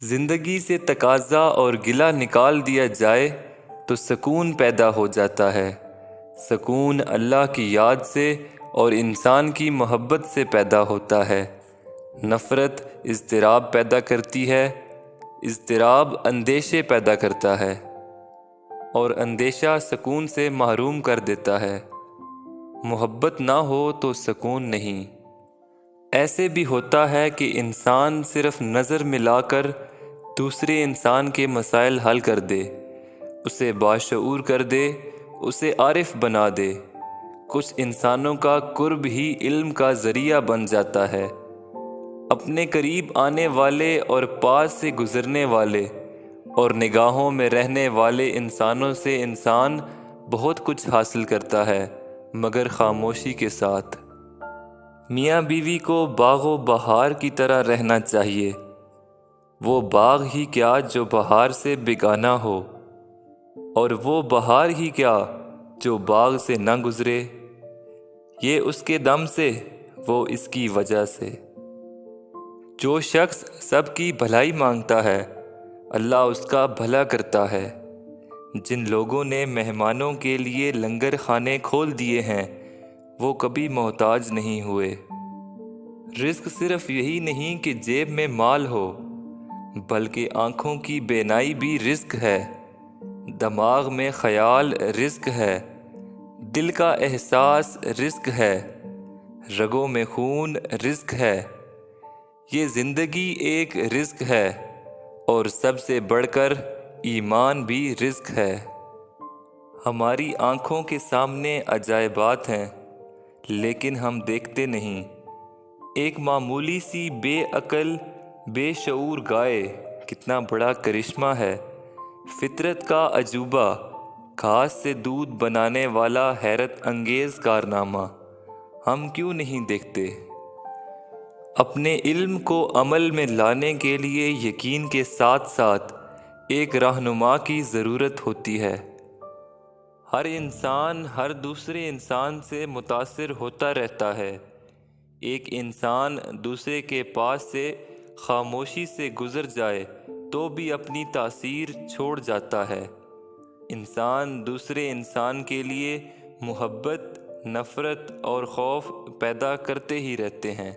زندگی سے تقاضا اور گلہ نکال دیا جائے تو سکون پیدا ہو جاتا ہے۔ سکون اللہ کی یاد سے اور انسان کی محبت سے پیدا ہوتا ہے۔ نفرت اضطراب پیدا کرتی ہے، اضطراب اندیشے پیدا کرتا ہے، اور اندیشہ سکون سے محروم کر دیتا ہے۔ محبت نہ ہو تو سکون نہیں۔ ایسے بھی ہوتا ہے کہ انسان صرف نظر ملا کر دوسرے انسان کے مسائل حل کر دے، اسے باشعور کر دے، اسے عارف بنا دے۔ کچھ انسانوں کا قرب ہی علم کا ذریعہ بن جاتا ہے۔ اپنے قریب آنے والے اور پاس سے گزرنے والے اور نگاہوں میں رہنے والے انسانوں سے انسان بہت کچھ حاصل کرتا ہے، مگر خاموشی کے ساتھ۔ میاں بیوی کو باغ و بہار کی طرح رہنا چاہیے۔ وہ باغ ہی کیا جو بہار سے بیگانہ ہو، اور وہ بہار ہی کیا جو باغ سے نہ گزرے۔ یہ اس کے دم سے، وہ اس کی وجہ سے۔ جو شخص سب کی بھلائی مانگتا ہے، اللہ اس کا بھلا کرتا ہے۔ جن لوگوں نے مہمانوں کے لیے لنگر خانے کھول دیے ہیں، وہ کبھی محتاج نہیں ہوئے۔ رزق صرف یہی نہیں کہ جیب میں مال ہو، بلکہ آنکھوں کی بینائی بھی رزق ہے، دماغ میں خیال رزق ہے، دل کا احساس رزق ہے، رگوں میں خون رزق ہے۔ یہ زندگی ایک رزق ہے، اور سب سے بڑھ کر ایمان بھی رزق ہے۔ ہماری آنکھوں کے سامنے عجائبات ہیں، لیکن ہم دیکھتے نہیں۔ ایک معمولی سی بے عقل بے شعور گائے کتنا بڑا کرشمہ ہے۔ فطرت کا عجوبہ، گھاس سے دودھ بنانے والا حیرت انگیز کارنامہ، ہم کیوں نہیں دیکھتے؟ اپنے علم کو عمل میں لانے کے لیے یقین کے ساتھ ساتھ ایک رہنما کی ضرورت ہوتی ہے۔ ہر انسان ہر دوسرے انسان سے متاثر ہوتا رہتا ہے۔ ایک انسان دوسرے کے پاس سے خاموشی سے گزر جائے تو بھی اپنی تاثیر چھوڑ جاتا ہے۔ انسان دوسرے انسان کے لیے محبت، نفرت اور خوف پیدا کرتے ہی رہتے ہیں۔